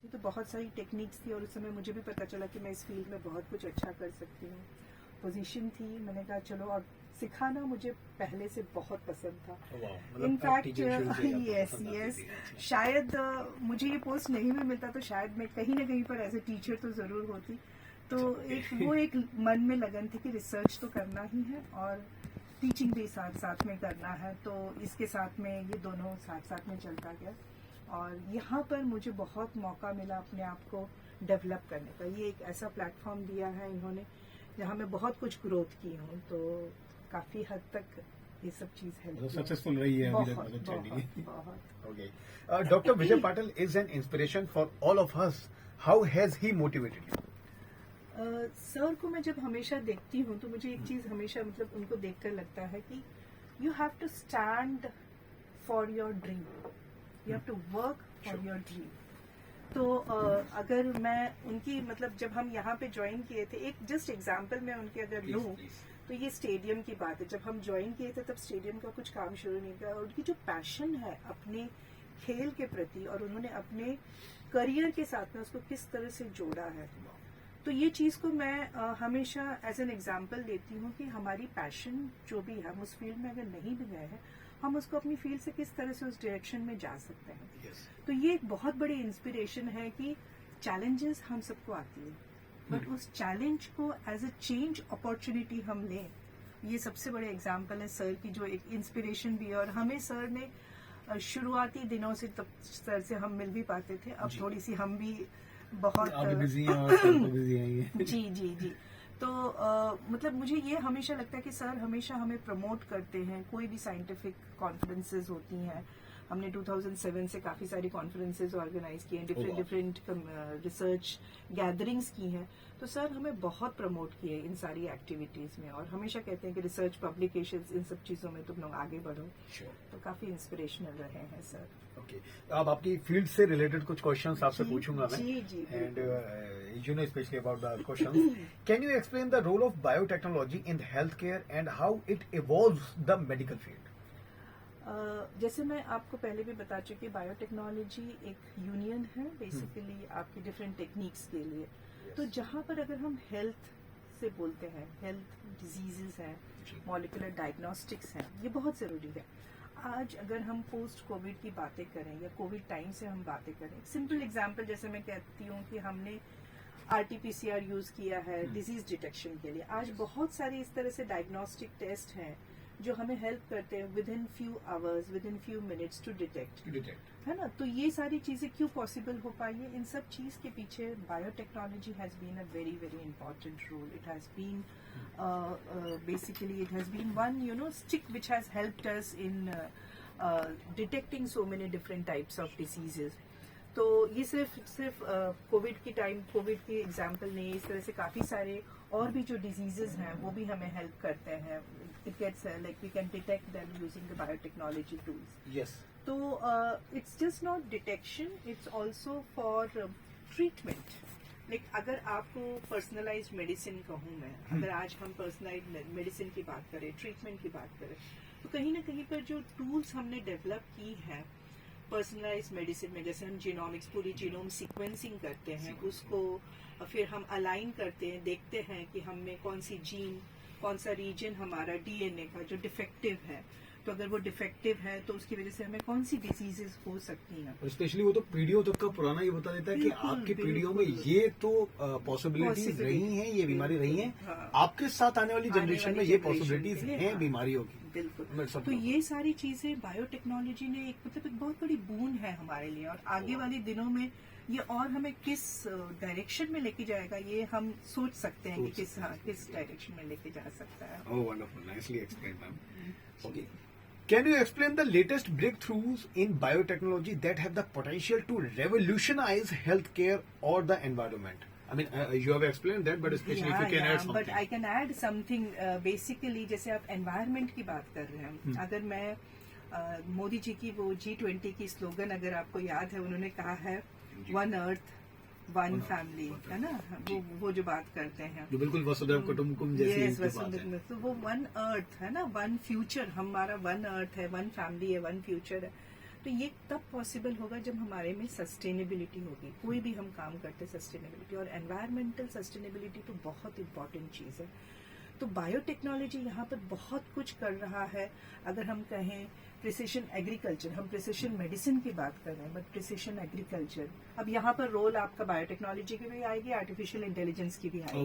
तो बहुत सारी टेक्निक्स थी और उस समय मुझे भी पता चला कि मैं इस फील्ड में बहुत कुछ अच्छा कर सकती हूँ। पोजीशन थी, मैंने कहा चलो अब सिखाना मुझे पहले से बहुत पसंद था। इनफैक्ट यस यस, शायद मुझे ये पोस्ट नहीं भी मिलता तो शायद मैं कहीं ना कहीं पर एज ए टीचर तो ज़रूर होती। तो एक मन में लगन थी कि रिसर्च तो करना ही है और टीचिंग भी साथ साथ में करना है, तो इसके साथ में ये दोनों साथ साथ में चलता गया और यहाँ पर मुझे बहुत मौका मिला अपने आप को डेवलप करने का। ये एक ऐसा प्लेटफॉर्म दिया है इन्होंने जहाँ मैं बहुत कुछ ग्रोथ की हूँ, तो काफी हद तक ये सब चीज हेल्प सक्सेसफुल रही है अभी तक बहुत। Okay, doctor Vijay Patil is an inspiration for all of us. How has he motivated you? Sir को मैं जब हमेशा देखती हूँ तो मुझे एक चीज हमेशा मतलब उनको देखकर लगता है कि you have to stand for your dream, you have to work for your dream. तो अगर मैं उनकी मतलब जब हम यहाँ पे ज्वाइन किए थे, एक जस्ट एग्जांपल मैं उनके अगर लूँ तो ये स्टेडियम की बात है। जब हम ज्वाइन किए थे तब स्टेडियम का कुछ काम शुरू नहीं किया, और उनकी जो पैशन है अपने खेल के प्रति और उन्होंने अपने करियर के साथ में उसको किस तरह से जोड़ा है, तो ये चीज को मैं हमेशा एज एन एग्जाम्पल लेती हूँ कि हमारी पैशन जो भी है, हम उस फील्ड में अगर नहीं भी गए हैं, हम उसको अपनी फील्ड से किस तरह से उस डायरेक्शन में जा सकते हैं। तो ये एक बहुत बड़ी इंस्पिरेशन है कि चैलेंजेस हम सबको आती है, बट उस चैलेंज को एज ए चेंज अपॉर्चुनिटी हम लें। ये सबसे बड़े एग्जाम्पल है सर की, जो एक इंस्पिरेशन भी है। और हमें सर ने शुरुआती दिनों से, तब सर से हम मिल भी पाते थे, अब थोड़ी सी हम भी बहुत बिजी हैं और सर तो बिजी हैं। जी जी जी। तो मतलब मुझे ये हमेशा लगता है कि सर हमेशा हमें प्रमोट करते हैं। कोई भी साइंटिफिक कॉन्फ्रेंसेज होती हैं, हमने 2007 से काफी सारी कॉन्फ्रेंसेज ऑर्गेनाइज किए हैं, डिफरेंट रिसर्च गैदरिंग्स की हैं। तो सर हमें बहुत प्रमोट किए इन सारी एक्टिविटीज में, और हमेशा कहते हैं कि रिसर्च पब्लिकेशंस इन सब चीजों में तुम लोग आगे बढ़ो। तो काफी इंस्पिरेशनल रहे हैं सर। ओके, अब आपकी फील्ड से रिलेटेड कुछ क्वेश्चंस आपसे पूछूंगा मैं। जी जी। And you know specially about the questions, can you explain the role of biotechnology in health care and how it evolves the medical field? जैसे मैं आपको पहले भी बता चुकी, बायोटेक्नोलॉजी एक यूनियन है बेसिकली आपकी डिफरेंट टेक्निक्स के लिए। तो जहाँ पर अगर हम हेल्थ से बोलते हैं, हेल्थ डिजीजेस हैं, मॉलिक्यूलर डायग्नोस्टिक्स हैं, ये बहुत ज़रूरी है। आज अगर हम पोस्ट कोविड की बातें करें या कोविड टाइम से हम बातें करें, सिंपल एग्जांपल जैसे मैं कहती हूँ कि हमने RT-PCR यूज़ किया है डिजीज डिटेक्शन के लिए। आज बहुत सारे इस तरह से डायग्नोस्टिक टेस्ट हैं जो हमें हेल्प करते हैं within few hours, within few minutes to detect, है ना। तो ये सारी चीजें क्यों पॉसिबल हो पाई है? इन सब चीज के पीछे biotechnology has been a very very important role. It has been basically it has been one stick which has helped us in detecting so many different types of diseases. तो ये सिर्फ कोविड की टाइम, कोविड की example नहीं, इस तरह से काफी सारे और भी जो डिजीजेस हैं वो भी हमें हेल्प करते हैं। It gets like we can detect them using the biotechnology tools. Yes. तो it's just not detection, it's also for treatment. Like अगर आपको पर्सनलाइज्ड मेडिसिन कहूँ मैं, अगर आज हम पर्सनलाइज्ड मेडिसिन की बात करें, ट्रीटमेंट की बात करें, तो कहीं ना कहीं पर जो टूल्स हमने डेवलप की है पर्सनलाइज्ड मेडिसिन में, जैसे हम जीनोमिक्स, पूरी जीनोम सीक्वेंसिंग करते हैं, उसको फिर हम अलाइन करते हैं, देखते हैं कि हमें कौन सी जीन, कौन सा रीजन हमारा DNA का जो डिफेक्टिव है, तो अगर वो डिफेक्टिव है तो उसकी वजह से हमें कौन सी डिजीजेस हो सकती हैं। और स्पेशली वो तो पीढ़ियों तक का पुराना ये बता देता है कि आपकी पीढ़ियों में ये तो पॉसिबिलिटीज रही हैं, ये बीमारी रही है, आपके साथ आने वाली जनरेशन में ये पॉसिबिलिटीज हैं बीमारियों की। बिल्कुल। तो ये सारी चीजें बायोटेक्नोलॉजी ने एक बहुत बड़ी बून है हमारे लिए, और आगे वाले दिनों में ये और हमें किस डायरेक्शन में लेके जाएगा ये हम सोच सकते हैं कि किस डायरेक्शन में लेके जा सकता है। Oh wonderful, nicely explained ma'am. Okay, can you explain the latest breakthroughs in biotechnology that have the potential to revolutionize healthcare or the environment? I mean, you have explained that, but especially if you can add something. But I can add something. Basically, जैसे आप environment की बात कर रहे हैं, अगर मैं मोदी जी की वो G20 की स्लोगन अगर आपको याद है, उन्होंने कहा है वन अर्थ वन फैमिली, है ना, वो जो बात करते हैं, जो बिल्कुल वसुधैव कुटुंबकम जैसी बात है। तो वो वन अर्थ है ना, वन फ्यूचर, हमारा वन अर्थ है, वन फैमिली है, वन फ्यूचर है। तो ये तब पॉसिबल होगा जब हमारे में सस्टेनेबिलिटी होगी। कोई भी हम काम करते सस्टेनेबिलिटी, और एनवायरमेंटल सस्टेनेबिलिटी तो बहुत इंपॉर्टेंट चीज़ है। तो बायोटेक्नोलॉजी यहाँ पर बहुत कुछ कर रहा है। अगर हम कहें प्रिसिशन एग्रीकल्चर, हम प्रिसिशन मेडिसिन की बात कर रहे हैं, बट प्रिसिशन एग्रीकल्चर, अब यहाँ पर रोल आपका बायोटेक्नोलॉजी की भी आएगी, आर्टिफिशियल इंटेलिजेंस की भी आएगी,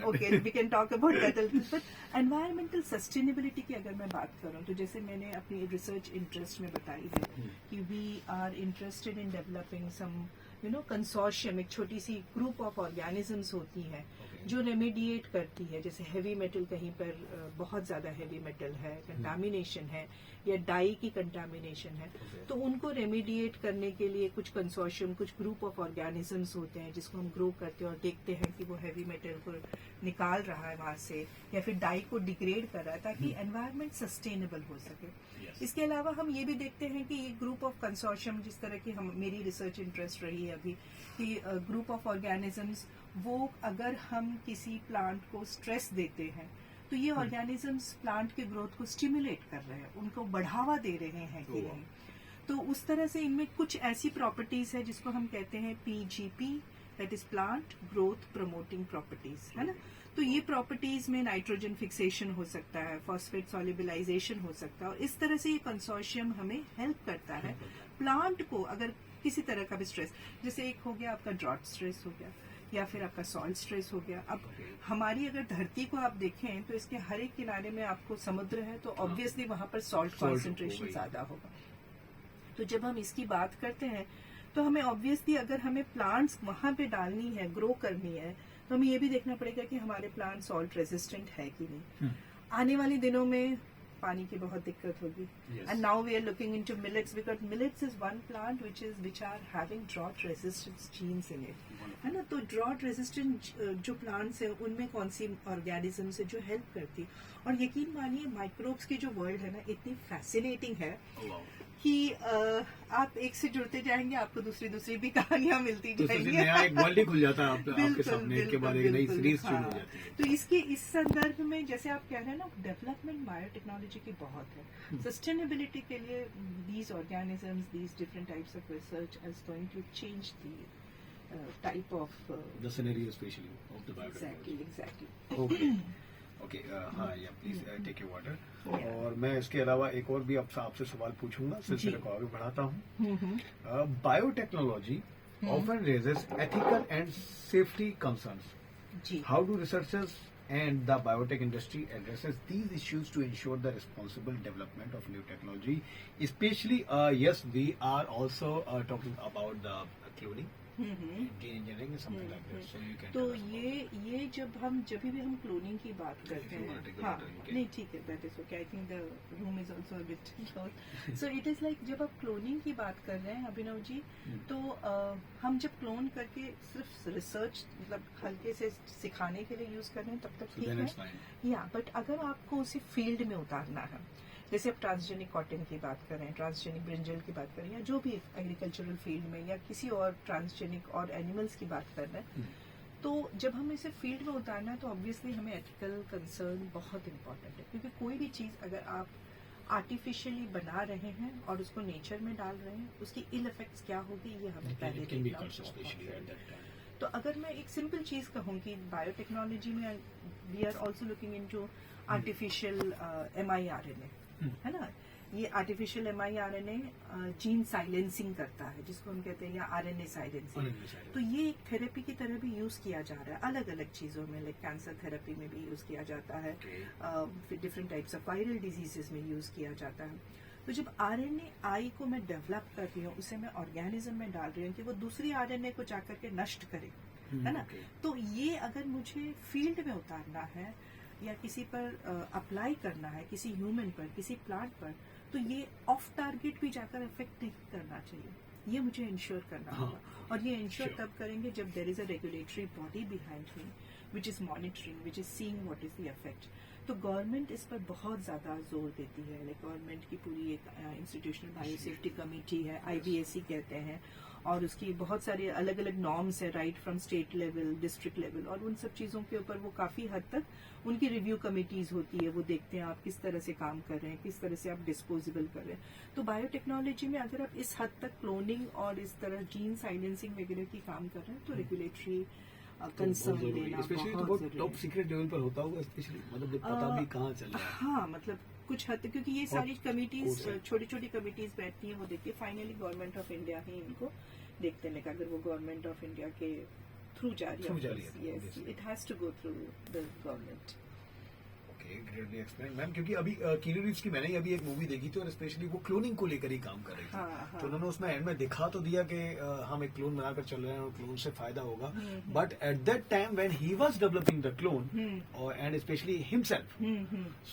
okay, we can talk about that, but environmental sustainability की अगर मैं बात करूँ तो जैसे मैंने अपनी रिसर्च इंटरेस्ट में बताई है कि we are interested in developing some consortium, एक छोटी सी ग्रुप ऑफ ऑर्गेनिजम्स होती है जो रेमेडिएट करती है। जैसे हैवी मेटल, कहीं पर बहुत ज्यादा हैवी मेटल है, कंटामिनेशन है, या डाई की कंटामिनेशन है, तो उनको रेमेडिएट करने के लिए कुछ कंसोर्शियम, कुछ ग्रुप ऑफ ऑर्गेनिजम्स होते हैं जिसको हम ग्रो करते हैं और देखते हैं कि वो हैवी मेटल को निकाल रहा है वहां से, या फिर डाई को डिग्रेड कर रहा है, ताकि एनवायरमेंट सस्टेनेबल हो सके। इसके अलावा हम ये भी देखते हैं कि ये ग्रुप ऑफ कंसोर्शियम, जिस तरह की मेरी रिसर्च इंटरेस्ट रही है अभी, कि ग्रुप ऑफ ऑर्गेनिजम्स, वो अगर हम किसी प्लांट को स्ट्रेस देते हैं तो ये ऑर्गेनिजम्स प्लांट के ग्रोथ को स्टिमुलेट कर रहे हैं, उनको बढ़ावा दे रहे हैं कि नहीं। तो उस तरह से इनमें कुछ ऐसी प्रॉपर्टीज है जिसको हम कहते हैं PGP, that is plant growth promoting properties, है ना। तो ये प्रॉपर्टीज में नाइट्रोजन फिक्सेशन हो सकता है, फॉस्फेट सॉल्युबलाइजेशन हो सकता है, और इस तरह से ये कंसोर्शियम हमें हेल्प करता है प्लांट को। अगर किसी तरह का भी स्ट्रेस, जैसे एक हो गया आपका ड्रॉट स्ट्रेस हो गया, या फिर आपका सॉल्ट स्ट्रेस हो गया। अब हमारी अगर धरती को आप देखें तो इसके हर एक किनारे में आपको समुद्र है, तो ऑब्वियसली वहां पर सॉल्ट कॉन्सेंट्रेशन ज्यादा होगा। तो जब हम इसकी बात करते हैं तो हमें ऑब्वियसली, अगर हमें प्लांट्स वहां पे डालनी है, ग्रो करनी है, तो हमें ये भी देखना पड़ेगा कि हमारे प्लांट सॉल्ट रेजिस्टेंट है कि नहीं। आने वाले दिनों में पानी की बहुत दिक्कत होगी, and now we are looking into millets, because millets is one plant which are having drought resistance genes in it, है ना। तो ड्रॉट रेजिस्टेंट जो प्लांट्स है उनमें कौन सी ऑर्गेनिजम्स है जो हेल्प करती है। और यकीन मानिए माइक्रोब्स की जो वर्ल्ड है ना, इतनी फैसिनेटिंग है कि आप एक से जुड़ते जाएंगे, आपको दूसरी भी कहानियां मिलती जाएंगी, नया एक वर्ल्ड ही खुल जाता है आपके सामने, एक के बाद एक नई सीरीज शुरू हो जाती है। तो इसके इस संदर्भ में जैसे आप कह रहे हैं ना, डेवलपमेंट बायोटेक्नोलॉजी की बहुत है। सस्टेनेबिलिटी के लिए these organisms, these different types of research is going to change the type of the scenario specially of the biotechnology. Exactly. Okay okay, हाँ, yeah please take your water. और मैं इसके अलावा एक और भी आपसे सवाल पूछूंगा, सिलसिले को आगे बढ़ाता हूँ। Biotechnology often raises ethical and safety concerns. How do researchers and the biotech industry addresses these issues to ensure the responsible development of new technology? Especially, yes, we are also talking about the cloning. gene engineering is something like that, so you can तो ये जब भी हम cloning की बात करते हैं, हाँ, नहीं ठीक है, that is okay, I think the room is also a bit close. So it is like, जब आप क्लोनिंग की बात कर रहे हैं अभिनव जी, तो हम जब क्लोन करके सिर्फ रिसर्च, मतलब हल्के से सिखाने के लिए यूज कर रहे हैं तब तक ठीक है, या बट अगर आपको उसे फील्ड में उतारना है, जैसे आप ट्रांसजेनिक कॉटन की बात करें, ट्रांसजेनिक ब्रिंजल की बात करें, या जो भी एग्रीकल्चरल फील्ड में, या किसी और ट्रांसजेनिक और एनिमल्स की बात कर रहे हैं, तो जब हमें इसे फील्ड में उतारना है तो ऑब्वियसली हमें एथिकल कंसर्न बहुत इंपॉर्टेंट है। क्योंकि कोई भी चीज़ अगर आप आर्टिफिशियली बना रहे हैं और उसको नेचर में डाल रहे हैं, उसकी इल इफेक्ट्स क्या होगी ये हमें पहले देखना होगा। तो अगर मैं एक सिंपल चीज़ कहूँ कि बायोटेक्नोलॉजी में we are also looking into artificial mRNA, है ना। ये आर्टिफिशियल mRNA जीन साइलेंसिंग करता है, जिसको हम कहते हैं, या RNA साइलेंसिंग। तो ये एक थेरेपी की तरह भी यूज किया जा रहा है अलग अलग चीजों में, लाइक कैंसर थेरेपी में भी यूज किया जाता है, फिर different types of viral diseases में यूज किया जाता है। तो जब RNAi को मैं डेवलप कर रही हूँ, उसे मैं ऑर्गेनिज्म में डाल रही हूँ कि वो दूसरी RNA को जाकर के नष्ट करे, है ना। तो ये अगर मुझे फील्ड में उतारना है या किसी पर अप्लाई करना है, किसी ह्यूमन पर, किसी प्लांट पर, तो ये ऑफ टारगेट भी जाकर इफेक्ट नहीं करना चाहिए, ये मुझे इंश्योर करना होगा। और ये इंश्योर तब करेंगे जब there is a regulatory body behind me which is monitoring, which is seeing what is the effect. तो गवर्नमेंट इस पर बहुत ज्यादा जोर देती है, लाइक गवर्नमेंट की पूरी एक इंस्टीट्यूशनल बायोसेफ्टी कमेटी है, IBSC कहते हैं, और उसकी बहुत सारे अलग अलग नॉर्म्स है, right from state level, district level, और उन सब चीज़ों के ऊपर वो काफ़ी हद तक उनकी रिव्यू कमिटीज़ होती है, वो देखते हैं आप किस तरह से काम कर रहे हैं, किस तरह से आप डिस्पोजेबल कर रहे हैं। तो बायोटेक्नोलॉजी में अगर आप इस हद तक क्लोनिंग और इस तरह जीन साइलेंसिंग वगैरह की काम कर रहे हैं तो रेगुलेटरी कंसर्न लेना स्पेशली तो बहुत बहुत जरूरी टॉप है। सीक्रेट लेवल पर होता होगा, स्पेशली मतलब जब पता भी कहाँ चल रहा है। हाँ, मतलब कुछ हद तक, क्योंकि ये सारी course कमिटीज है। छोटी छोटी कमिटीज बैठती हैं, वो देखती है, फाइनली गवर्नमेंट ऑफ इंडिया ही इनको देखते हैं, अगर वो गवर्नमेंट ऑफ इंडिया के थ्रू जा रही Through जा रही है, है, yes, obviously. It has to go through the government. Okay, greatly explain ma'am. क्योंकि अभी कीनू रीव्स की मैंने ही अभी एक मूवी देखी थी और स्पेशली वो क्लोनिंग को लेकर ही काम कर रही थी। हाँ, हाँ। तो उन्होंने उसमें एंड में दिखा तो दिया कि हम एक क्लोन बनाकर चल रहे हैं और क्लोन से फायदा होगा, but at that time when he was developing the clone and specially himself,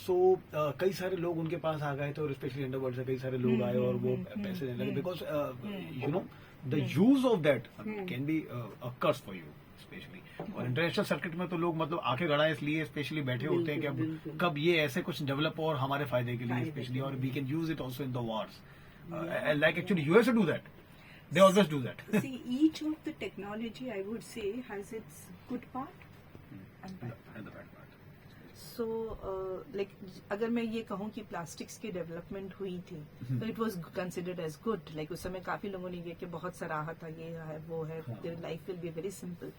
so कई सारे लोग उनके पास आ गए थे और स्पेशली अंडरवर्ल्ड से कई सारे लोग आए और वो पैसे देने लगे, because you know the use of that can be a curse for you specially. और इंटरनेशनल सर्किट में तो लोग मतलब आके गड़ा इसलिए स्पेशली बैठे होते हैं कि अब बिल्कुल। कब ये ऐसे कुछ डेवलप हो और हमारे फायदे के लिए स्पेशली, और we can use it also in the wars, like actually US do that, they always do that. See, each of the technology, I would say, has its good part and bad part. So like अगर मैं ये कहूँ कि plastics की development हुई थी तो it was considered as good, like उस समय काफी लोगों ने ये कि बहुत सराहा था, ये है वो है, their life will be very simple,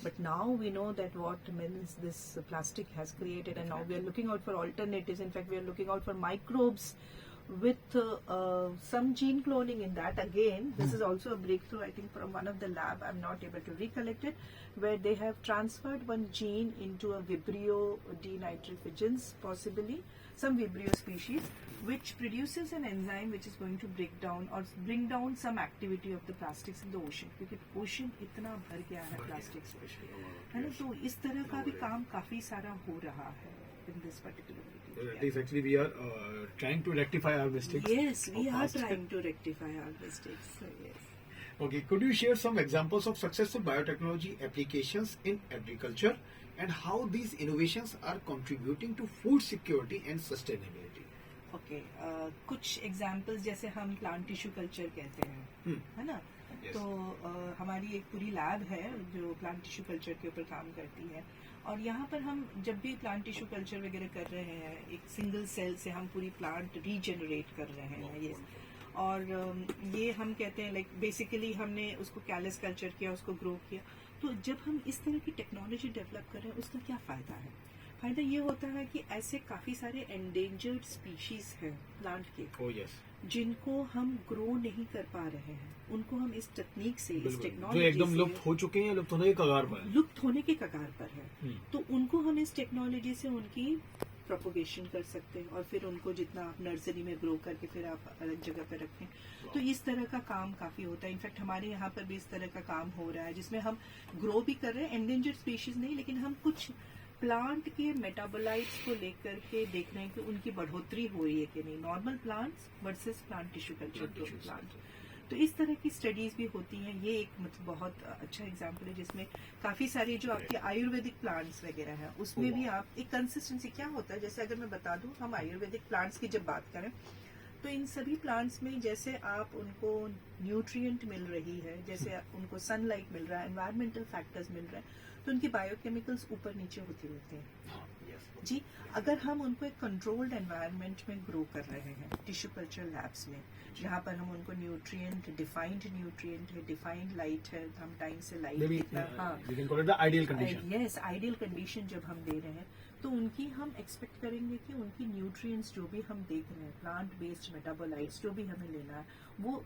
but now we know that what means this plastic has created, and now we are looking out for alternatives, in fact we are looking out for microbes with some gene cloning in that. Again, this is also a breakthrough, I think, from one of the lab, I'm not able to recollect it, where they have transferred one gene into a Vibrio denitrofugens, possibly some Vibrio species, which produces an enzyme which is going to break down or bring down some activity of the plastics in the ocean, क्योंकि ocean इतना भर गया है plastic से, है ना, तो इस तरह का भी काम काफी सारा हो रहा है in this particular video. It is actually we are trying to rectify our mistakes. Yes, we of are past. trying to rectify our mistakes. So, yes. Okay, could you share some examples of successful biotechnology applications in agriculture and how these innovations are contributing to food security and sustainability? Okay, कुछ examples जैसे हम plant tissue culture कहते हैं, है ना, Yes. तो हमारी एक पूरी लैब है जो प्लांट टिश्यू कल्चर के ऊपर काम करती है, और यहाँ पर हम जब भी प्लांट टिश्यू कल्चर वगैरह कर रहे हैं, एक सिंगल सेल से हम पूरी प्लांट रीजनरेट कर रहे हैं, ये, और ये हम कहते हैं लाइक बेसिकली हमने उसको कैलस कल्चर किया, उसको ग्रो किया। तो जब हम इस तरह की टेक्नोलॉजी डेवलप कर रहे हैं उसका क्या फ़ायदा है? फ़ायदा ये होता है कि ऐसे काफ़ी सारे एंडेंजर्ड स्पीशीज़ हैं प्लांट के, Oh yes. जिनको हम ग्रो नहीं कर पा रहे हैं, उनको हम इस टेक्निक से, इस जो टेक्नोलॉजी एकदम लुप्त हो चुके हैं, लुप्त होने के कगार पर हैं। लुप्त होने के कगार पर है, तो उनको हम इस टेक्नोलॉजी से उनकी प्रोपोगेशन कर सकते हैं, और फिर उनको जितना आप नर्सरी में ग्रो करके फिर आप अलग जगह पर रखें, तो इस तरह का काम काफी होता है। इनफैक्ट हमारे यहाँ पर भी इस तरह का काम हो रहा है, जिसमें हम ग्रो भी कर रहे हैं, एंडेंजर्ड स्पीशीज नहीं, लेकिन हम कुछ प्लांट के मेटाबोलाइट्स को लेकर के देख रहे हैं कि उनकी बढ़ोतरी हो रही है कि नहीं, normal plants versus plant tissue culture plant. तो इस तरह की स्टडीज भी होती हैं। ये एक मतलब बहुत अच्छा एग्जांपल है जिसमें काफी सारी जो आपकी आयुर्वेदिक प्लांट्स वगैरह हैं उसमें भी आप एक कंसिस्टेंसी, क्या होता है, जैसे अगर मैं बता दूं, हम आयुर्वेदिक प्लांट्स की जब बात करें तो इन सभी प्लांट्स में जैसे आप उनको न्यूट्रिएंट मिल रही है, जैसे उनको सनलाइट मिल रहा है, एनवायरमेंटल फैक्टर्स मिल रहे हैं, तो उनकी बायोकेमिकल्स ऊपर नीचे होते रहते हैं जी। अगर हम उनको एक कंट्रोल्ड एनवायरनमेंट में ग्रो कर रहे हैं टिश्यू कल्चर लैब्स में, जहाँ पर हम उनको न्यूट्रिएंट है, डिफाइंड लाइट है, हम टाइम से लाइट यस आइडियल कंडीशन जब हम दे रहे हैं, तो उनकी हम एक्सपेक्ट करेंगे कि उनकी न्यूट्रिएंट्स जो भी हम देख रहे हैं, प्लांट बेस्ड मेटाबोलाइट्स जो भी हमें लेना है, वो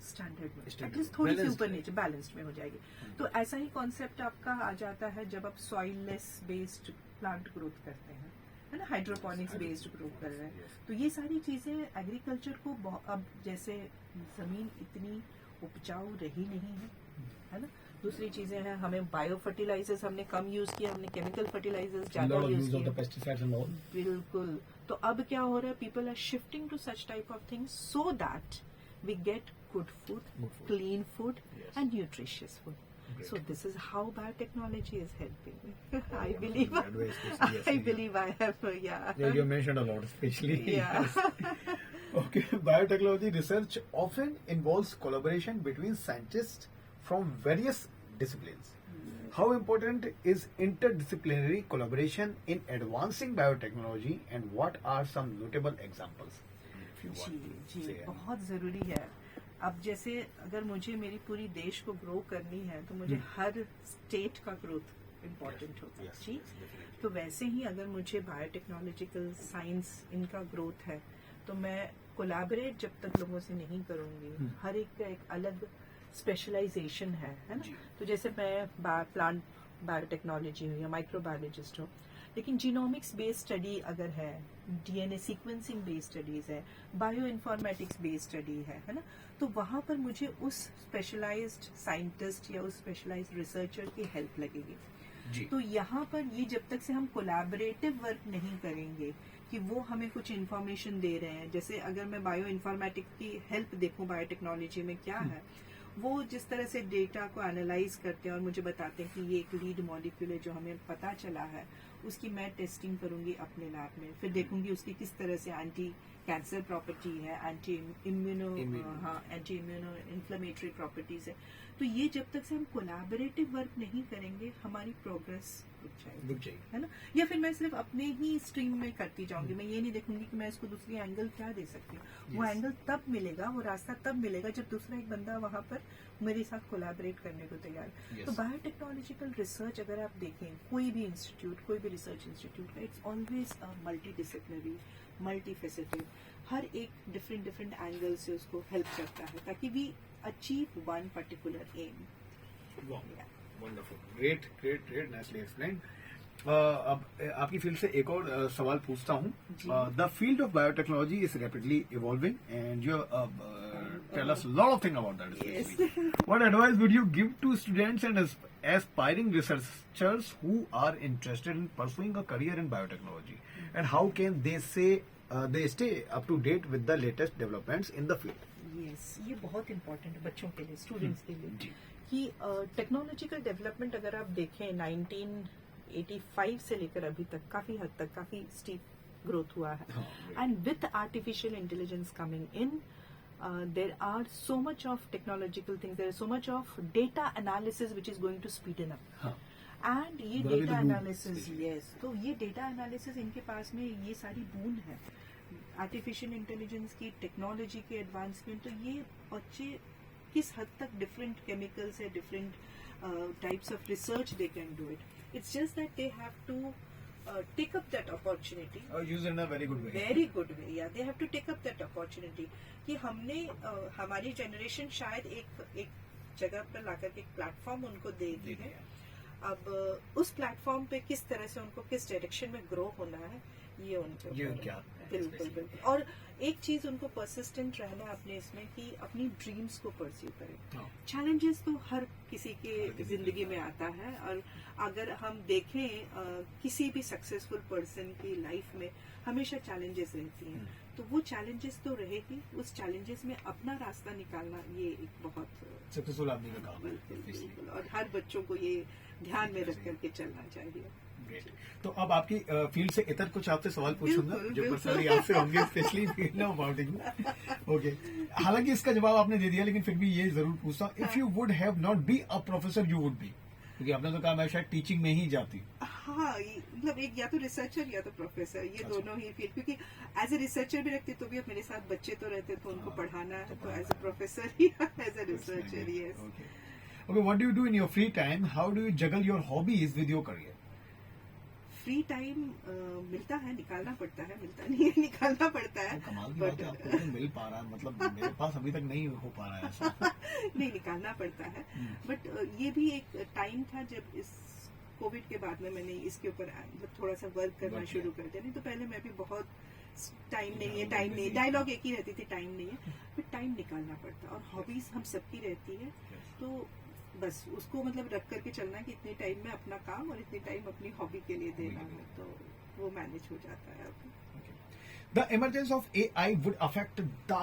स्टैंडर्ड में एटलीस्ट थोड़ी सी ऊपर नीचे बैलेंस्ड में हो जाएगी। तो ऐसा ही कॉन्सेप्ट आपका आ जाता है जब आप सॉइललेस बेस्ड प्लांट ग्रोथ करते हैं, है ना, हाइड्रोपोनिक्स बेस्ड ग्रो कर रहे हैं। तो ये सारी चीजें एग्रीकल्चर को अब जैसे जमीन इतनी उपजाऊ रही नहीं है ना, दूसरी चीजें हैं, हमें बायो फर्टिलाइजर्स हमने कम यूज किया, हमने केमिकल फर्टिलाइजर्स ज्यादा यूज किया, बिल्कुल। तो अब क्या हो रहा है, people are shifting to such type of things so that we get good food, clean food, and nutritious food. Great. So this is how biotechnology is helping. I believe. I believe I have. Yeah. Yeah, you mentioned a lot, especially. Yeah. Okay, biotechnology research often involves collaboration between scientists from various disciplines. How important is interdisciplinary collaboration in advancing biotechnology, and what are some notable examples? If you जी want to जी say. बहुत ज़रूरी है. अब जैसे अगर मुझे मेरी पूरी देश को ग्रो करनी है तो मुझे हर स्टेट का ग्रोथ इम्पोर्टेंट होता है. Yes, जी. yes, definitely. तो वैसे ही अगर मुझे बायोटेक्नोलॉजिकल साइंस इनका ग्रोथ है तो मैं कोलैबोरेट जब तक लोगों से नहीं करूंगी. हर एक का एक अलग स्पेशलाइजेशन है ना. जी. तो जैसे मैं प्लांट बायोटेक्नोलॉजी हूँ या माइक्रोबायोलॉजिस्ट हूँ, लेकिन जीनोमिक्स बेस्ड स्टडी अगर है, डीएनए सीक्वेंसिंग बेस्ड स्टडीज है, बायो इन्फॉर्मेटिक्स बेस्ड स्टडी है ना, तो वहां पर मुझे उस स्पेशलाइज्ड साइंटिस्ट या उस स्पेशलाइज्ड रिसर्चर की हेल्प लगेगी. जी. तो यहाँ पर ये जब तक से हम कोलैबोरेटिव वर्क नहीं करेंगे कि वो हमें कुछ इन्फॉर्मेशन दे रहे हैं, जैसे अगर मैं बायो इन्फॉर्मेटिक्स की हेल्प देखूं बायोटेक्नोलॉजी में क्या है, वो जिस तरह से डेटा को एनालाइज करते हैं और मुझे बताते हैं कि ये एक लीड मॉलिक्यूल है जो हमें पता चला है, उसकी मैं टेस्टिंग करूंगी अपने लैब में, फिर देखूंगी उसकी किस तरह से एंटी कैंसर प्रॉपर्टी है, एंटी इम्यूनो इन्फ्लेमेटरी प्रॉपर्टीज है. तो ये जब तक से हम कोलैबोरेटिव वर्क नहीं करेंगे हमारी प्रोग्रेस रुक जाएगी, है ना. या फिर मैं सिर्फ अपने ही स्ट्रीम में करती जाऊंगी, मैं ये नहीं देखूंगी कि मैं इसको दूसरी एंगल क्या दे सकती हूँ. वो एंगल तब मिलेगा, वो रास्ता तब मिलेगा जब दूसरा एक बंदा वहां पर मेरे साथ कोलैबोरेट करने को तैयार है. Yes. तो बायोटेक्नोलॉजिकल रिसर्च अगर आप देखें, कोई भी इंस्टीट्यूट, कोई भी रिसर्च इंस्टीट्यूट है, it's always multi disciplinary, multi faceted, हर एक डिफरेंट डिफरेंट एंगल से उसको हेल्प करता है ताकि we achieve one particular aim. Wow. Wonderful. Great, great, great. Nicely explained. अब आपकी फील्ड से एक और सवाल पूछता हूँ. जी. The field of biotechnology is rapidly evolving and you tell us lot of thing about that. Yes. What advice would you give to students and aspiring researchers who are interested in pursuing a career in biotechnology, and how can they stay up to date with the latest developments in the field? Yes, ये बहुत important है बच्चों के लिए, students के लिए, जी. कि technological development अगर आप देखें 1985 से लेकर अभी तक काफी हद तक काफी स्टीप ग्रोथ हुआ है. And with artificial intelligence coming in, there are so much of technological things, there is so much of data analysis which is going to speeden up. हाँ. एंड ये बड़ा भी डेटा तो boom एनालिसिस, है. Yes, तो ये data analysis इनके पास में ये सारी बून है, आर्टिफिशियल इंटेलिजेंस की, टेक्नोलॉजी के एडवांसमेंट. तो ये बच्चे किस हद तक डिफरेंट केमिकल्स है, different types of research they can do it. It's just that they have to take up that opportunity. Use it in a very good way. Very good way, yeah. They have to take up that opportunity. कि हमने हमारी generation शायद एक जगह पर लाकर के एक platform उनको दे दी है. अब उस प्लेटफॉर्म पे किस तरह से उनको किस डायरेक्शन में ग्रो होना है, ये उनके ऊपर है. बिल्कुल बिल्कुल. और एक चीज उनको परसिस्टेंट रहना है अपने इसमें कि अपनी ड्रीम्स को परस्यू करें. चैलेंजेस तो हर किसी के जिंदगी में आता है, और अगर हम देखें किसी भी सक्सेसफुल पर्सन की लाइफ में हमेशा चैलेंजेस रहती हैं. तो वो चैलेंजेस तो रहेगी, उस चैलेंजेस में अपना रास्ता निकालना ये एक बहुत सक्सेसफुल आदमी का काम है. बिल्कुल, और हर बच्चों को ये ध्यान में रख करके चलना चाहिए. Great. तो अब आपकी फील्ड से इतर कुछ आपसे सवाल पूछूंगा बिल्कुल, जो बिल्कुल. पर्सनली आपसे होंगे, specially field of biotechnology. Okay. हालांकि इसका जवाब आपने दे दिया, लेकिन फिर भी ये जरूर पूछता हूँ, if you would have not be a professor you would be, क्योंकि आपने तो कहा मैं शायद टीचिंग में ही जाती. हाँ, मतलब एक या तो रिसर्चर या तो प्रोफेसर, ये दोनों ही फील्ड. क्योंकि एज ए रिसर्चर भी रखती तो भी अब मेरे साथ बच्चे तो रहते, तो उनको पढ़ाना है, तो एज ए प्रोफेसर या as a researcher. Yes. Okay, what do you do in your free time? How do you juggle your hobbies with your career? Free time मिलता है, निकालना पड़ता है, मिलता नहीं है, निकालना पड़ता है. कमाल की बात है, आपको तो मिल पा रहा है, मतलब मेरे पास अभी तक नहीं हो पा रहा है ऐसा. नहीं, निकालना पड़ता है. बट ये भी एक टाइम था जब इस कोविड के बाद में मैंने इसके ऊपर मतलब थोड़ा सा वर्क करना शुरू कर दिया. नहीं तो पहले मैं भी बहुत टाइम नहीं है, डायलॉग एक ही रहती थी, टाइम नहीं है. फिर टाइम निकालना पड़ता है, और हॉबीज हम सबकी रहती है, तो बस उसको मतलब रख करके चलना है कि इतने टाइम में अपना काम और इतने टाइम अपनी हॉबी के लिए देना है, तो वो मैनेज हो जाता है. The emergence of AI would affect the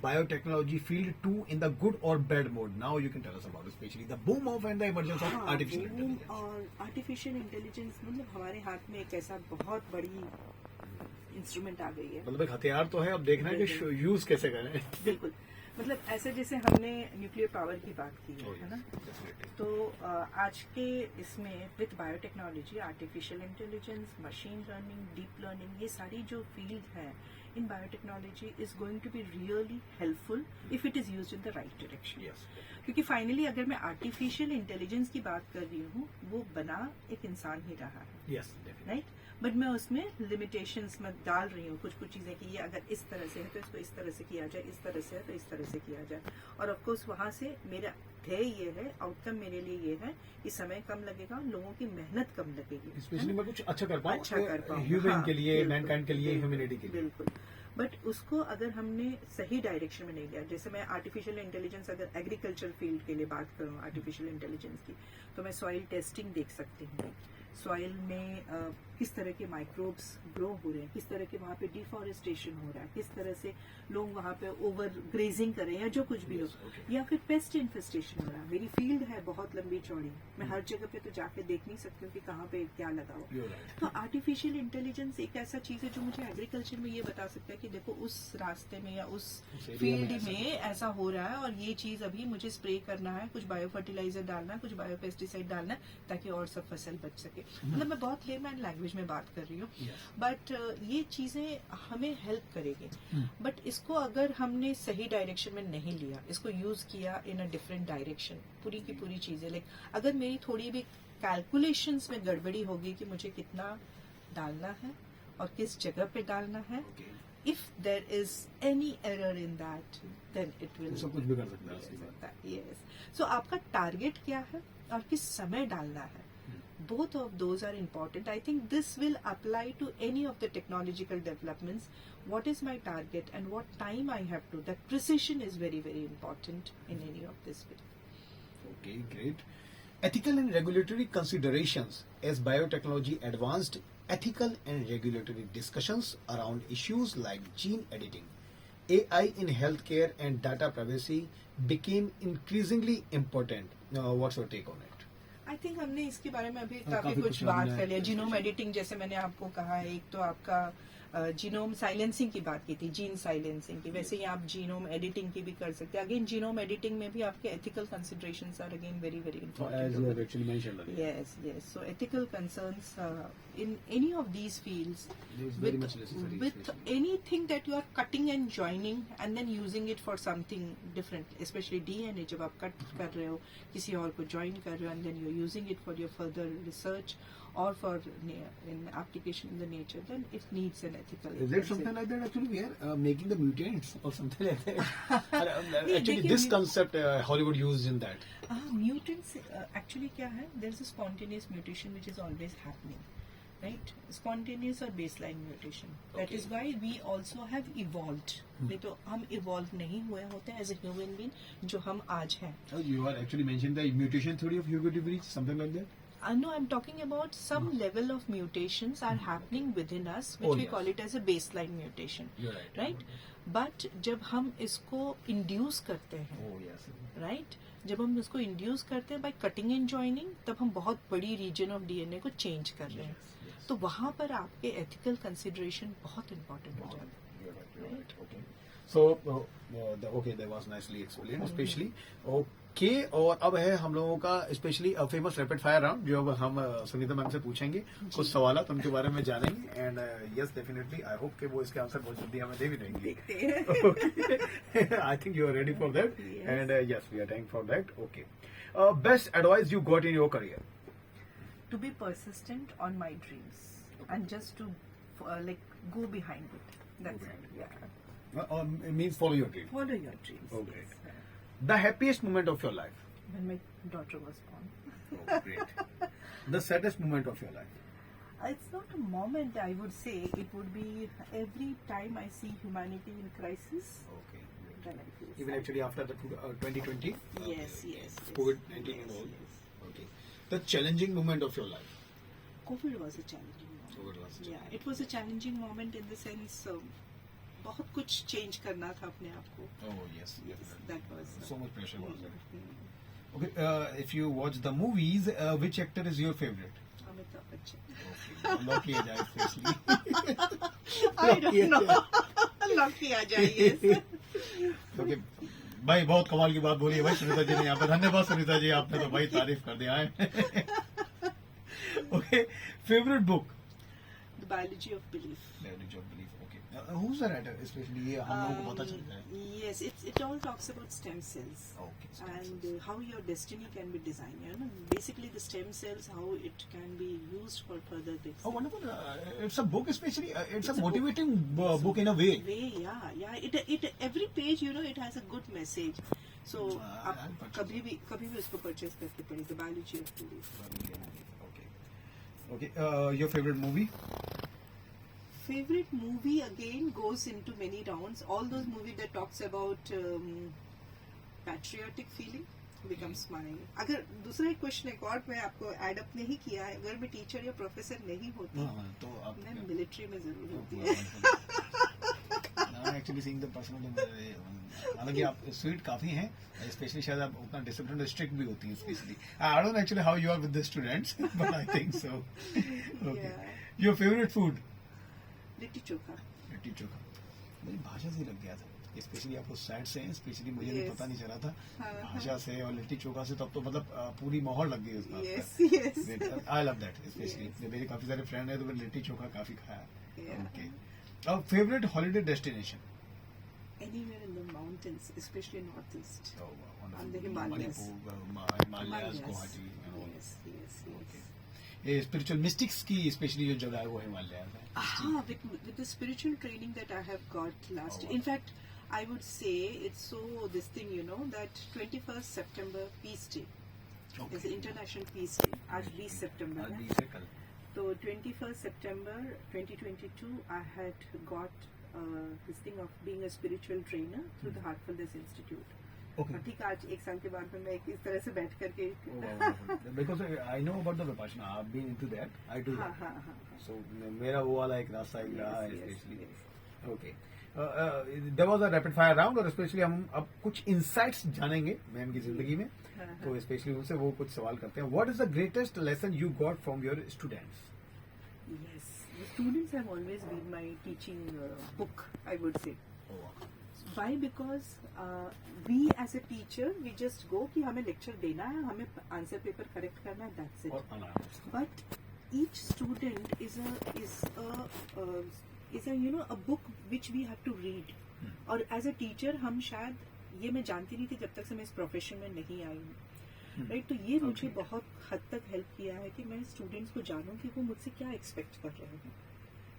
biotechnology field too in the good or bad mode. Now you can tell us about, especially the boom of and the emergence of artificial intelligence. और artificial intelligence मतलब हमारे हाथ में एक ऐसा बहुत बड़ी instrument आ गई है। मतलब एक हथियार तो है, अब देखना है कि यूज कैसे करें। बिल्कुल, मतलब ऐसे जैसे हमने न्यूक्लियर पावर की बात की है ना, तो आज के इसमें with biotechnology, artificial intelligence, machine learning, deep learning, ये सारी जो फील्ड है in biotechnology is going to be really helpful if it is used in the right direction. क्योंकि फाइनली अगर मैं आर्टिफिशियल इंटेलिजेंस की बात कर रही हूँ, वो बना एक इंसान ही रहा है, राइट, बट मैं उसमें लिमिटेशंस में डाल रही हूँ कुछ कुछ चीजें कि ये अगर इस तरह से है तो इसको इस तरह से किया जाए, इस तरह से है तो इस तरह से किया जाए। और ऑफ कोर्स वहां से मेरा ध्येय ये है, आउटकम मेरे लिए ये है कि समय कम लगेगा, लोगों की मेहनत कम लगेगी, स्पेशली मैं कुछ अच्छा कर पाऊँ, अच्छा कर पाऊँ ह्यूमन के लिए, मैनकाइंड के लिए, ह्यूमैनिटी के लिए। बिल्कुल, बट उसको अगर हमने सही डायरेक्शन में नहीं लिया, जैसे मैं आर्टिफिशियल इंटेलिजेंस, अगर एग्रीकल्चर फील्ड के लिए बात करूँ आर्टिफिशियल इंटेलिजेंस की, तो मैं सॉइल टेस्टिंग देख सकती हूँ, सॉइल में किस तरह के माइक्रोब्स ग्रो हो रहे हैं, किस तरह के वहाँ पे डिफॉरेस्टेशन हो रहा है, किस तरह से लोग वहाँ पे ओवर ग्रेजिंग कर रहे हैं या जो कुछ भी हो, या फिर पेस्ट इन्फेस्टेशन हो रहा है। मेरी फील्ड है बहुत लंबी चौड़ी, मैं हर जगह पे तो जाके देख नहीं सकती हूँ कि कहाँ पे क्या लगा हो। तो आर्टिफिशियल इंटेलिजेंस एक ऐसा चीज है जो मुझे एग्रीकल्चर में ये बता सकता है कि देखो उस रास्ते में या उस फील्ड में ऐसा हो रहा है और ये चीज अभी मुझे स्प्रे करना है, कुछ बायो फर्टिलाइजर डालना है, कुछ बायो पेस्टिसाइड डालना है, ताकि और सब फसल बच सके। मतलब मैं बहुत लेमैन लैंग्वेज में बात कर रही हूँ, बट ये चीजें हमें हेल्प करेगी। बट इसको अगर हमने सही डायरेक्शन में नहीं लिया, इसको यूज किया इन अ डिफरेंट डायरेक्शन, पूरी की पूरी चीजें, लाइक अगर मेरी थोड़ी भी कैलकुलेशंस में गड़बड़ी होगी कि मुझे कितना डालना है और किस जगह पे डालना है, if there is any error in that, then it will सब कुछ भी कर सकता है। यस, सो आपका टारगेट क्या है और किस समय डालना है, both of those are important. I think this will apply to any of the technological developments. What is my target and what time I have to, that precision is very, very important in any of this field. Okay, great. Ethical and regulatory considerations. As biotechnology advanced, ethical and regulatory discussions around issues like gene editing, AI in healthcare and data privacy became increasingly important. What's your take on it? I think हमने इसके बारे में अभी काफी कुछ बात कर लिया। जीनोम एडिटिंग, जैसे मैंने आपको कहा है, एक तो आपका जीनोम साइलेंसिंग की बात की थी, जीन साइलेंसिंग की, वैसे ही आप जीनोम एडिटिंग की भी कर सकते हैं। अगेन जीनोम एडिटिंग में भी आपके ethical considerations are again very very important. Yes yes, so ethical concerns in any of these fields with anything that you are cutting and joining and then using it for something different, especially DNA, जब आप cut कर रहे हो, किसी और को join कर रहे हो, and then you're using it for your further research or for in application in the nature, then it needs an ethical. Is it something like that? Actually, we are making the mutants or something like that. Actually, this concept Hollywood used in that. Mutants actually क्या है? There's a spontaneous mutation which is always happening. Right, spontaneous or baseline mutation. That is why we also have evolved. नहीं तो हम evolve नहीं हुए होते as a human being जो हम आज हैं. You are actually mentioning the mutation theory of Hugo de Vries, something like that. No, I'm talking about some level of mutations are happening within us, which we call it as a baseline mutation. You're right? But जब हम इसको induce करते हैं, right? जब हम इसको induce करते हैं by cutting and joining, तब हम बहुत बड़ी region of DNA को change कर रहे हैं. तो वहाँ पर आपके ethical consideration बहुत important हो जाता है. Right? Okay. So, okay, that was nicely explained, especially. Okay, और अब है हम लोगों का specially famous rapid fire round, जो अब हम सुनीता मैम से पूछेंगे कुछ सवाल उनके बारे में जानेंगे, and yes definitely I hope कि वो इसके आंसर बहुत जल्दी हमें दे भी देंगे. I think you are ready for that, and yes we are time for that. Okay, best advice you got in your career? To be persistent on my dreams and just to like go behind it. That's it. Yeah. Means follow your dream. Follow your dreams. Oh, great. Yes. The happiest moment of your life? When my daughter was born. Oh, great. The saddest moment of your life? It's not a moment, I would say. It would be every time I see humanity in crisis. Okay. Then I feel Even sad. actually after the 2020? Yes. COVID-19 and all? Yes. Okay. The challenging moment of your life? COVID was a challenging moment. COVID was a Yeah, it was a challenging moment in the sense बहुत कुछ change करना था अपने आप को. Oh, yes. That was So much pressure was there. Okay, if you watch the movies, which actor is your favorite? Amitabh Bachchan. Okay, lock किया जाए specially. I don't know. Lock किया जाए. Yes. ओके भाई, बहुत कमाल की बात बोली है भाई सुनीता जी ने यहाँ पे. धन्यवाद सुनीता जी, आपने तो भाई तारीफ कर दिया है. Okay, favourite book? The Biology of Belief. Okay. Who's the writer? Especially ये हम लोगों को पता चलता है. Yes, it all talks about stem cells. Okay. And how your destiny can be designed. You know? Basically, the stem cells, how it can be used for further things. Oh, wonderful. It's a book, especially. It's a a motivating book in a way. Yeah. It every page, you know, it has a good message. So, आप I'll purchase कभी भी उसको purchase करके पढ़िए. The Biology of Belief. Okay. Your favorite movie? Favorite movie again goes into many rounds. All those movies that talks about patriotic feeling becomes my. अगर दूसरा एक question एक और मैं आपको एड अप नहीं किया है, अगर मैं टीचर या प्रोफेसर नहीं होती तो आप मैं मिलिट्री में जरूर होती. एक्चुअली सीइंग द पर्सनल, हालांकि आप स्वीट काफी हैं, स्पेशली शायद आप उतना डिसिप्लिन स्ट्रिक्ट भी होती हैं specially. I don't know actually how you are with the students, but I think so. Okay, your favourite food? Litti chokha. Litti chokha. मुझे भाषा से लग गया था, स्पेशली आपको साइड से हैं, स्पेशली मुझे भी Yes. पता नहीं चला था. हाँ, भाषा से और लिट्टी चोखा से तब तो मतलब पूरी मोहर लग गई उस बात Yes, पर. yes. I love that specially. Yes. मेरे काफी सारे फ्रेंड हैं तो मैंने लिट्टी चोखा काफी खाया. Yeah. ओके. और favourite holiday destination? Anywhere in the mountains, especially northeast. Oh, wow, wonderful. On the Himalayas. Himalayas, Guwahati. Yes. Okay. ये स्पिरिचुअल मिस्टिक्स की स्पेशली जो जगह है वो हिमालय है. With the spiritual training that I have got last, Oh, wow. in fact, I would say it's so this thing, you know, that 21st September Peace Day is International Peace Day. आज 20 September आज है. 20 है कल. So 21st September 2022, I had got this thing of being a spiritual trainer through the Heartfulness Institute. Okay. और ठीक आज एक साल के बाद में मैं इस तरह से बैठ करके Oh, wow. Because I know about the Vipassana. I've been into that. I do हाँ that. हाँ हाँ. So मेरा वो वाला एक रास्ता एक रहा है Yes, specially. yes. Okay. There was a rapid fire round और स्पेशली हम अब कुछ इनसाइट्स जानेंगे मैम की जिंदगी में. हाँ, हाँ. तो स्पेशली उनसे वो कुछ सवाल करते हैं. What is the greatest lesson you got from your students? Yes, the students have always been my teaching book, I would say. Why? Because we as a teacher, we just go कि हमें lecture देना है, हमें answer paper correct करना है, that's it. और अनायास. But each student is a you know a book which we have to read. और as a teacher हम शायद ये मैं जानती नहीं थी जब तक से मैं इस प्रोफेशन में नहीं आई हूँ. राइट. तो ये मुझे बहुत हद तक हेल्प किया है कि मैं स्टूडेंट्स को जानूं कि वो मुझसे क्या एक्सपेक्ट कर रहे हैं,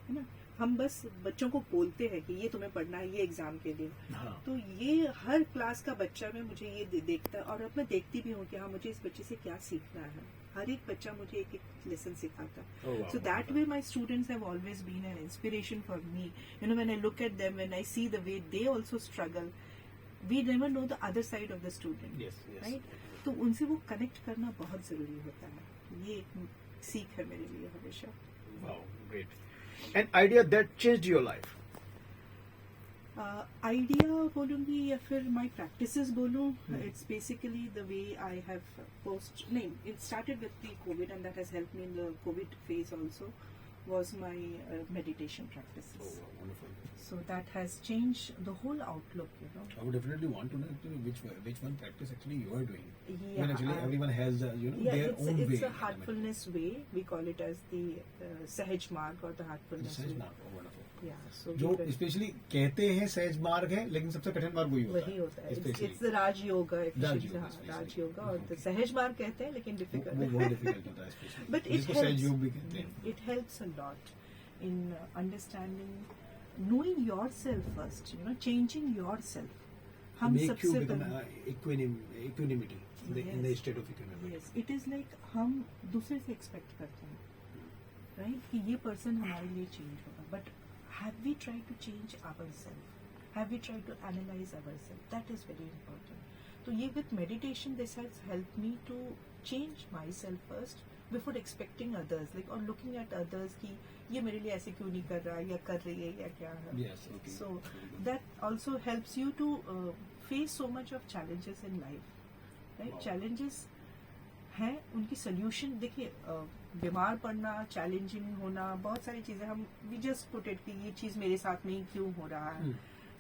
है ना. हम बस बच्चों को बोलते हैं कि ये तुम्हें पढ़ना है ये एग्जाम के लिए. हाँ. तो ये हर क्लास का बच्चा में मुझे ये देखता है और अब मैं देखती भी हूँ कि हाँ मुझे इस बच्चे से क्या सीखना है. हर एक बच्चा मुझे एक एक लेसन सिखाता है. Oh, wow. So that way my students have always been an inspiration for me. You know, when I look at them, when I see the way they also struggle, we never know the other side of the student. Yes. Right? तो उनसे वो connect करना बहुत जरूरी होता है. ये एक सीख है मेरे लिए हमेशा. Wow, great. An idea that changed your life? Idea बोलूंगी या फिर माई प्रैक्टिसेस बोलूं. It's basically the way I have post नहीं it started with the covid and that has help me in the covid phase also was my meditation practices. Oh, wonderful. So that has changed the whole outlook, you know. I would definitely want to know actually which one practice actually you are doing. Yeah, I mean, actually everyone has Yeah, their own way. it's a heartfulness way. We call it as the Sahaj Marg or the heartfulness सहज way. मार्ग. Oh, wonderful. Yeah, so जो we- specially कहते हैं सहज मार्ग है लेकिन सबसे कठिन मार्ग वही होता है. Especially. It's the Raj Yoga. Raj Yoga, especially. Raj Yoga और Okay. सहज मार्ग कहते हैं लेकिन वो डिफिकल्ट. बहुत डिफिकल्ट होता है स्पेशली. But it जिसको सहज योग भी helps. कहते हैं. It helps a lot in understanding, knowing yourself first. You know, changing yourself. हम Make you सबसे become पहले. equanimity in the Yes. state of equanimity. Yes, it is like हम दूसरे से एक्सपेक्ट करते हैं, राइट, कि ये पर्सन हमारे लिए चेंज होगा. But have we try to change our self? Have we try to analyse our self? That is very important. तो ये with meditation this has help me to change my self first before expecting others, like और looking at others कि ये मेरे लिए ऐसे क्यों नहीं कर रहा या कर रही है या क्या है. Yes, okay. So that also helps you to face so much of challenges in life, right? Wow. Challenges हैं उनकी सोल्यूशन देखिए, बीमार पड़ना, चैलेंजिंग होना, बहुत सारी चीजें हम वी जस्ट पुट इट कि ये चीज मेरे साथ में ही क्यों हो रहा है।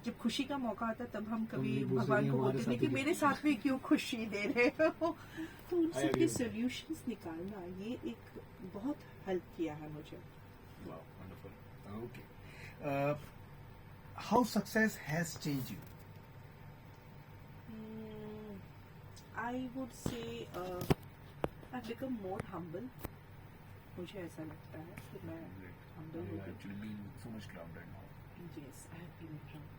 जब खुशी का मौका आता है तब हम कभी नहीं बोल भगवान सकते को हमारे बोलते साथ नहीं कि ही मेरे साथ में क्यों खुशी दे रहे हो। तो उन I सब agree के with you. सोल्यूशंस निकालना ये एक बहुत हेल्प किया है मुझे। Wow, wonderful. Okay. How success has changed you? I would say I become more humble. मुझे ऐसा लगता है कि मैं हम्बल हो गई। actually been so much grounded now. Yes, I have been grounded,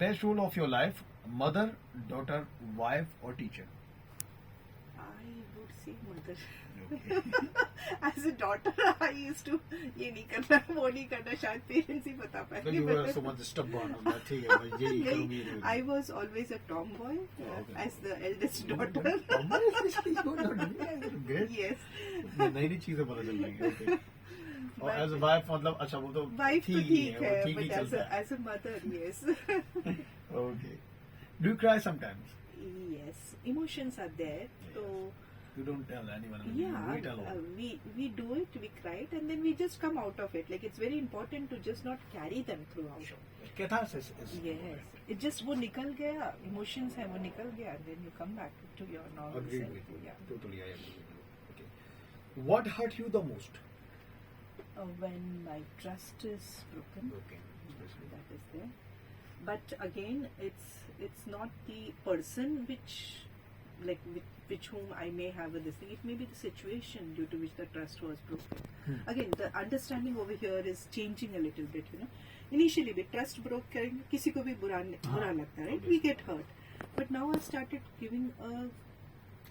Best role of your life: mother, daughter, wife, or teacher? yes. I would say mother. Okay. As a daughter, I used to ये नहीं करना, वो नहीं करना, शायद parents ही बता Well, पाएंगे। you were so much stubborn on that thing. मैं यही करूँगी। नहीं, I was always a tomboy Okay. as the eldest daughter. Tomboy especially, you were not doing great. Yes. नई नई चीजें पता चल रही हैं। Okay. और But- एज वाइफ मतलब अच्छा वो तो Wife तो ठीक वो है, ठीक ही but चलता है। as a mother, yes. Okay. Do you cry sometimes? Yes, emotions are there. So You don't tell anyone. yeah, You wait alone. we do it, we cry it, and then we just come out of it. Like it's very important to just not carry them throughout. Catharsis is. Yes, it just वो निकल गया, emotions है वो निकल गया, and then you come back to your normal Agreed self. with you. Yeah. Totally, I agree with you. Okay. What hurt you the most? When my trust is broken, Okay. Especially. that is there. But again, it's not the person which whom I may have with this thing. It may be the situation due to which the trust was broken. Again, the understanding over here is changing a little bit. Initially we trust broke करेंगे, किसी को भी बुरा लगता है, right? We get hurt. But now I started giving a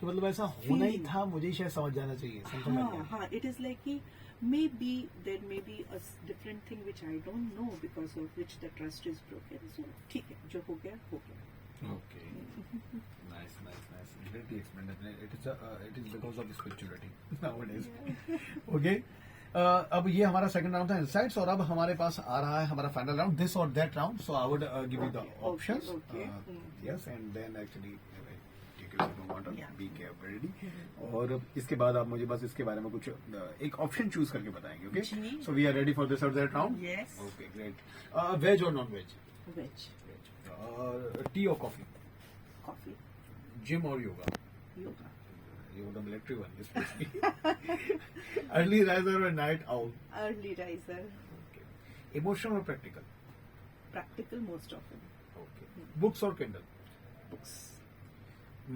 तो मतलब ऐसा होना ही Feeling. था, मुझे ही शायद समझ जाना चाहिए। Something like that. हाँ, it is like कि maybe there may be a different thing which I don't know because of which the trust is broken. So ठीक है, जो हो गया हो गया. Okay. Nice. Greatly explained. It is because of spirituality nowadays. Okay. अब ये हमारा सेकंड राउंड था इनसाइट्स, और अब हमारे पास आ रहा है हमारा फाइनल राउंड, दिस और that round. So I would give you the options. Okay. Yes, and then actually take your sip of water, Yeah. Be ready. और इसके बाद आप मुझे बस इसके बारे में कुछ एक ऑप्शन चूज करके बताएंगे. ओके, जी. So we are ready for this और that round. Yes. Okay, great. Veg और नॉन वेज? Veg, टी और कॉफी? coffee, जिम और yoga? yoga, Yoga military one, especially. Early riser or night owl? early riser, Okay. Emotional or practical? practical most often. Okay. Books or Kindle? Books,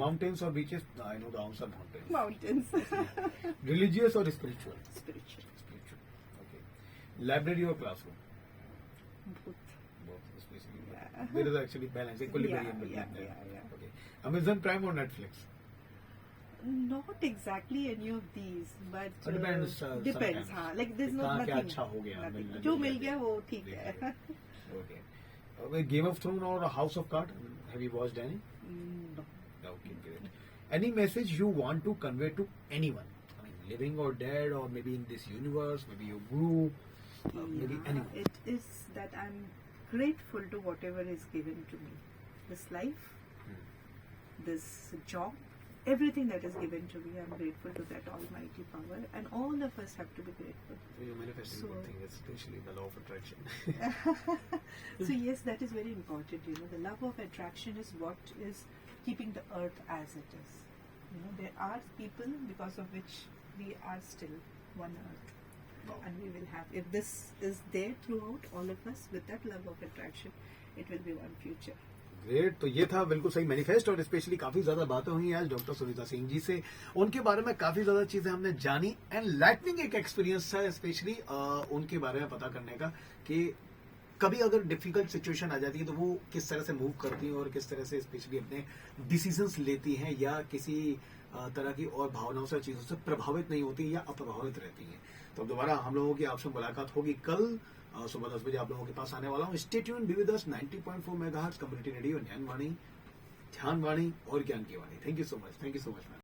Mountains or beaches? I know the answer, mountains. mountains, Religious or spiritual? spiritual, Spiritual. Okay. Library or classroom? both. Both, especially. Yeah. There is actually balance, equilibrium Yeah, between yeah, them. yeah. Okay. Amazon Prime or Netflix? Not exactly any of these, but Depends, depends. sometimes. हाँ, like there's no कहाँ क्या nothing. अच्छा हो गया, nothing. मिल जो गया, मिल गया वो ठीक देख है. लिया. Okay. Game of Thrones or House of Cards? Have you watched any? No. Okay, great. Any message you want to convey to anyone? I mean, living or dead, or maybe in this universe, maybe your guru, maybe Yeah, anyone. it is that I'm grateful to whatever is given to me. This life, this job, everything that is given to me, I'm grateful to that almighty power, and all of us have to be grateful. So you're manifesting So- good thing, especially the law of attraction. So yes, that is very important. The love of attraction is what is keeping the earth as it is. There are people because of which we are still one earth, Wow. and we will have. If this is there throughout all of us with that love of attraction, it will be one future. Great. तो ये था बिल्कुल सही manifest, और specially काफी ज्यादा बातें हुई आज डॉक्टर सुनीता सिंह जी से. उनके बारे में काफी ज्यादा चीजें हमने जानी, एंड लाइटनिंग एक एक्सपीरियंस है स्पेशली उनके बारे में पता करने का कि कभी अगर डिफिकल्ट सिचुएशन आ जाती है तो वो किस तरह से मूव करती हैं और किस तरह से स्पेशली अपने डिसीजंस लेती हैं, या किसी तरह की और भावनाओं से चीजों से प्रभावित नहीं होती या अप्रभावित रहती हैं. तो दोबारा हम लोगों की आपसे मुलाकात होगी कल सुबह 10 बजे आप लोगों के पास आने वाला हूँ. Stay tuned, be with us. 90.4 megahertz community radio, Gyan Vani और ज्ञान की वाणी. Thank you so much ma'am.